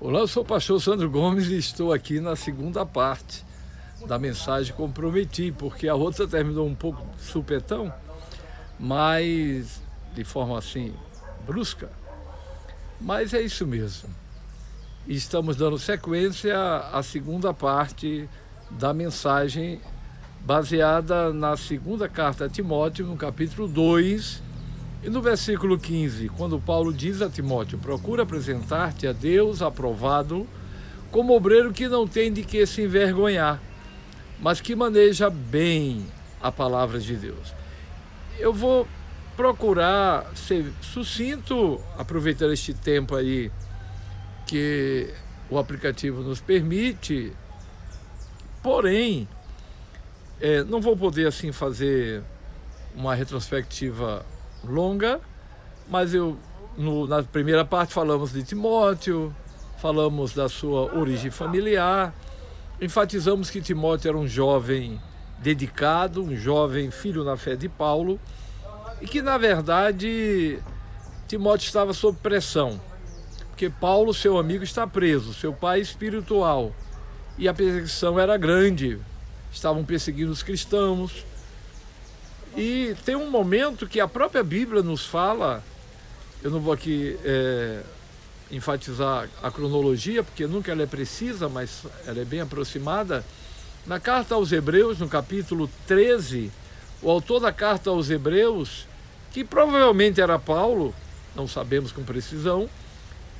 Olá, eu sou o pastor Sandro Gomes e estou aqui na segunda parte da mensagem que comprometi, porque a outra terminou um pouco de supetão, mas de forma assim brusca. Mas é isso mesmo. E estamos dando sequência à segunda parte da mensagem baseada na segunda carta a Timóteo, no capítulo 2, e no versículo 15, quando Paulo diz a Timóteo: procura apresentar-te a Deus aprovado, como obreiro que não tem de que se envergonhar, mas que maneja bem a palavra de Deus. Eu vou procurar ser sucinto, aproveitando este tempo aí que o aplicativo nos permite, porém, não vou poder assim fazer uma retrospectiva longa, mas na primeira parte falamos de Timóteo, falamos da sua origem familiar, enfatizamos que Timóteo era um jovem dedicado, um jovem filho na fé de Paulo, e que na verdade Timóteo estava sob pressão, porque Paulo, seu amigo, está preso, seu pai espiritual, e a perseguição era grande, estavam perseguindo os cristãos. E tem um momento que a própria Bíblia nos fala, eu não vou aqui enfatizar a cronologia, porque nunca ela é precisa, mas ela é bem aproximada. Na carta aos Hebreus, no capítulo 13, o autor da carta aos Hebreus, que provavelmente era Paulo, não sabemos com precisão,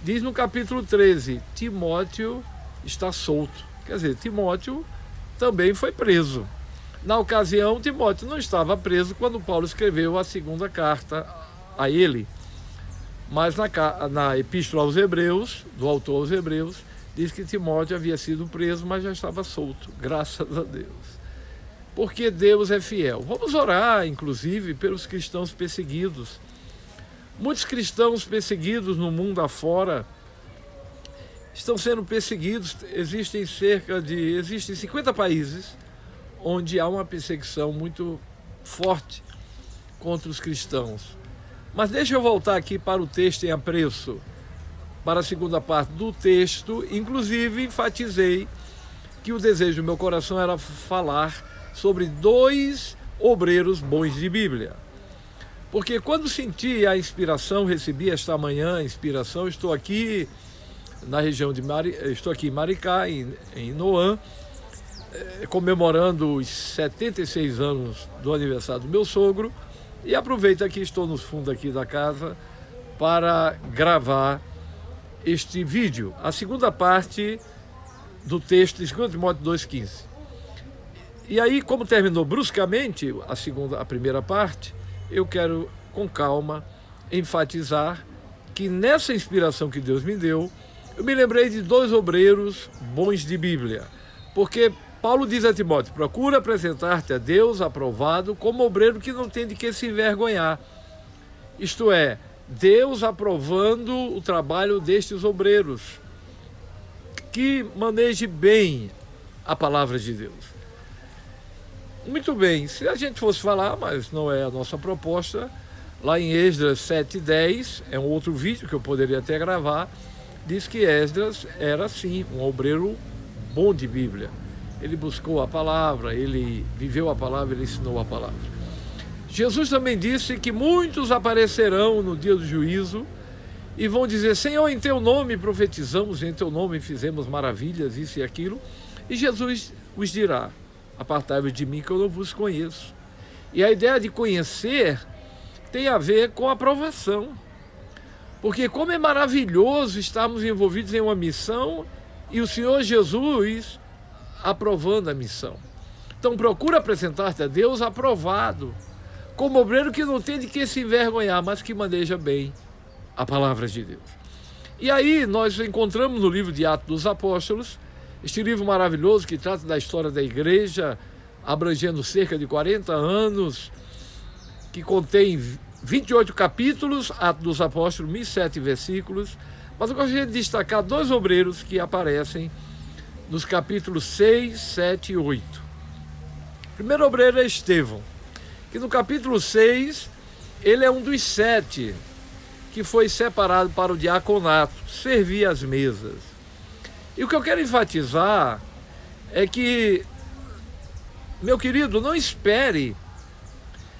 diz no capítulo 13, Timóteo está solto. Quer dizer, Timóteo também foi preso. Na ocasião, Timóteo não estava preso quando Paulo escreveu a segunda carta a ele. Mas na Epístola aos Hebreus, do autor aos Hebreus, diz que Timóteo havia sido preso, mas já estava solto, graças a Deus. Porque Deus é fiel. Vamos orar, inclusive, pelos cristãos perseguidos. Muitos cristãos perseguidos no mundo afora estão sendo perseguidos. Existem 50 países onde há uma perseguição muito forte contra os cristãos. Mas deixa eu voltar aqui para o texto em apreço, para a segunda parte do texto. Inclusive, enfatizei que o desejo do meu coração era falar sobre 2 obreiros bons de Bíblia. Porque quando senti a inspiração, recebi esta manhã a inspiração, estou aqui na região estou aqui em Maricá, em Noã, comemorando os 76 anos do aniversário do meu sogro, e aproveito que estou no fundo aqui da casa para gravar este vídeo, a segunda parte do texto de 2 Timóteo 2,15. E aí, como terminou bruscamente a primeira parte, eu quero com calma enfatizar que nessa inspiração que Deus me deu, eu me lembrei de 2 obreiros bons de Bíblia, porque Paulo diz a Timóteo: procura apresentar-te a Deus aprovado, como obreiro que não tem de que se envergonhar. Isto é, Deus aprovando o trabalho destes obreiros, que maneje bem a palavra de Deus. Muito bem, se a gente fosse falar, mas não é a nossa proposta, lá em Esdras 7:10, é um outro vídeo que eu poderia até gravar, diz que Esdras era sim um obreiro bom de Bíblia. Ele buscou a palavra, ele viveu a palavra, ele ensinou a palavra. Jesus também disse que muitos aparecerão no dia do juízo e vão dizer: Senhor, em teu nome profetizamos, em teu nome fizemos maravilhas, isso e aquilo. E Jesus os dirá: apartai-vos de mim que eu não vos conheço. E a ideia de conhecer tem a ver com aprovação. Porque como é maravilhoso estarmos envolvidos em uma missão e o Senhor Jesus aprovando a missão. Então procura apresentar-te a Deus aprovado, como obreiro que não tem de que se envergonhar, mas que maneja bem a palavra de Deus. E aí nós encontramos no livro de Atos dos Apóstolos, este livro maravilhoso que trata da história da igreja, abrangendo cerca de 40 anos, que contém 28 capítulos, Atos dos Apóstolos, 1007 versículos, mas eu gostaria de destacar 2 obreiros que aparecem nos capítulos 6, 7 e 8. O primeiro obreiro é Estevão, que no capítulo 6, ele é um dos 7 que foi separado para o diaconato, servir as mesas. E o que eu quero enfatizar é que, meu querido, não espere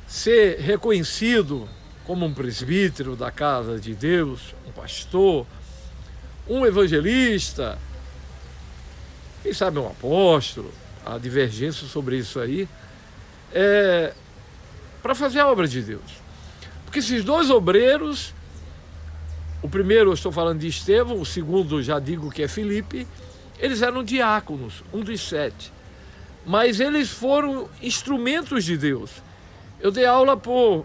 ser reconhecido como um presbítero da casa de Deus, um pastor, um evangelista, quem sabe um apóstolo. Há divergência sobre isso aí, para fazer a obra de Deus. Porque esses dois obreiros, o primeiro eu estou falando de Estevão, o segundo já digo que é Filipe, eles eram diáconos, um dos 7. Mas eles foram instrumentos de Deus. Eu dei aula por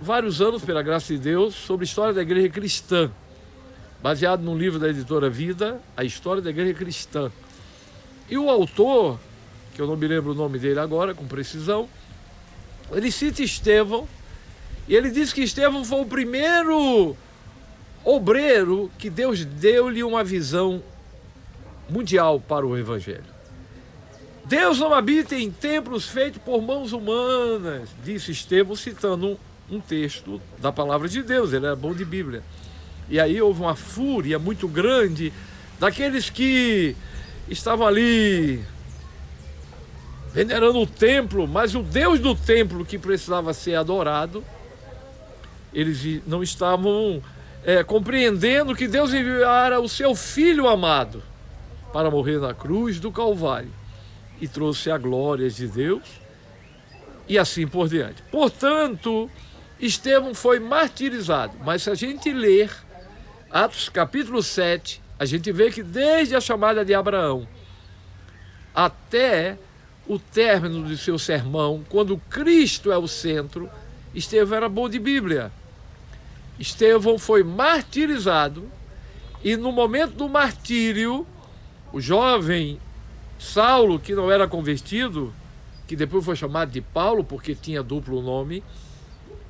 vários anos, pela graça de Deus, sobre a história da igreja cristã, baseado num livro da editora Vida, A História da Igreja Cristã. E o autor, que eu não me lembro o nome dele agora, com precisão, ele cita Estevão, e ele diz que Estevão foi o primeiro obreiro que Deus deu-lhe uma visão mundial para o Evangelho. Deus não habita em templos feitos por mãos humanas, disse Estevão, citando um texto da palavra de Deus. Ele era bom de Bíblia. E aí houve uma fúria muito grande daqueles que estavam ali venerando o templo, mas o Deus do templo que precisava ser adorado, eles não estavam compreendendo que Deus enviara o seu Filho amado para morrer na cruz do Calvário e trouxe a glória de Deus e assim por diante. Portanto, Estevão foi martirizado, mas se a gente ler Atos capítulo 7, a gente vê que desde a chamada de Abraão até o término de seu sermão, quando Cristo é o centro, Estevão era bom de Bíblia. Estevão foi martirizado e no momento do martírio, o jovem Saulo, que não era convertido, que depois foi chamado de Paulo porque tinha duplo nome,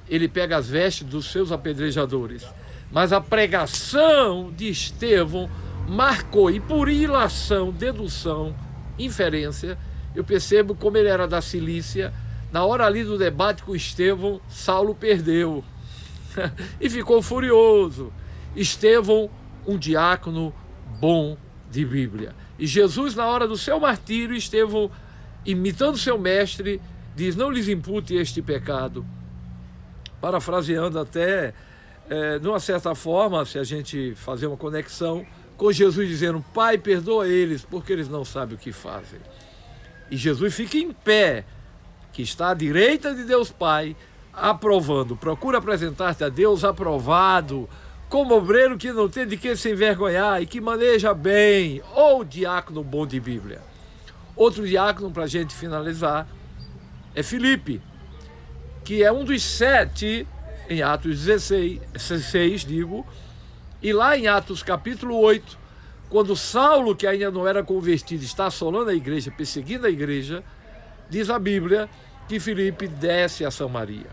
ele pega as vestes dos seus apedrejadores. Mas a pregação de Estevão marcou, e por ilação, dedução, inferência, eu percebo como ele era da Cilícia. Na hora ali do debate com Estevão, Saulo perdeu e ficou furioso. Estevão, um diácono bom de Bíblia. E Jesus, na hora do seu martírio, Estevão, imitando seu mestre, diz: não lhes impute este pecado. Parafraseando até, de uma certa forma, se a gente fazer uma conexão com Jesus dizendo: Pai, perdoa eles, porque eles não sabem o que fazem. E Jesus fica em pé, que está à direita de Deus Pai, aprovando. Procura apresentar-te a Deus aprovado, como obreiro que não tem de que se envergonhar e que maneja bem, ou diácono bom de Bíblia. Outro diácono, para a gente finalizar, é Filipe, que é um dos 7 em Atos 16, e lá em Atos capítulo 8, quando Saulo, que ainda não era convertido, está assolando a igreja, perseguindo a igreja, diz a Bíblia que Filipe desce a Samaria,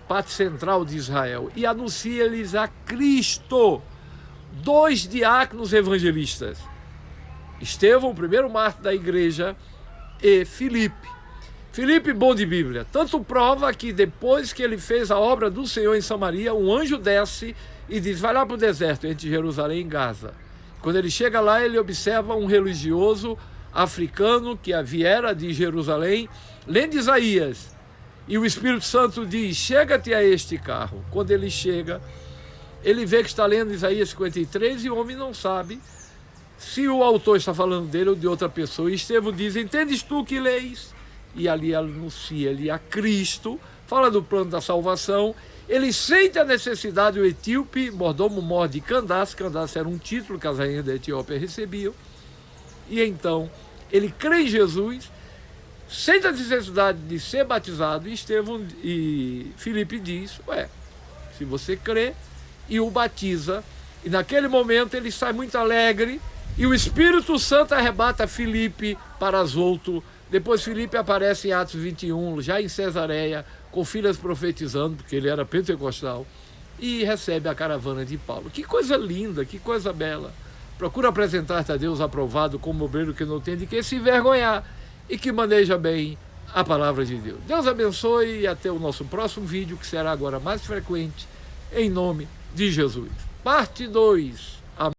parte central de Israel, e anuncia-lhes a Cristo. 2 diáconos evangelistas, Estevão, o primeiro mártir da igreja, e Filipe. Filipe, bom de Bíblia, tanto prova que depois que ele fez a obra do Senhor em Samaria, um anjo desce e diz: vai lá para o deserto, entre Jerusalém e Gaza. Quando ele chega lá, ele observa um religioso africano que viera de Jerusalém, lendo Isaías, e o Espírito Santo diz: chega-te a este carro. Quando ele chega, ele vê que está lendo Isaías 53 e o homem não sabe se o autor está falando dele ou de outra pessoa. E Estevão diz: entendes tu que leis? E ali anuncia-lhe a Cristo, fala do plano da salvação. Ele sente a necessidade, o etíope, mordomo mor de Candace. Candace era um título que as rainhas da Etiópia recebiam. E então, ele crê em Jesus, sente a necessidade de ser batizado, e Filipe diz: se você crê, e o batiza. E naquele momento ele sai muito alegre, e o Espírito Santo arrebata Filipe para Azoto. Depois Filipe aparece em Atos 21, já em Cesareia, com filhas profetizando, porque ele era pentecostal, e recebe a caravana de Paulo. Que coisa linda, que coisa bela. Procura apresentar-te a Deus aprovado, como obreiro que não tem de que se envergonhar e que maneja bem a palavra de Deus. Deus abençoe e até o nosso próximo vídeo, que será agora mais frequente, em nome de Jesus. Parte 2.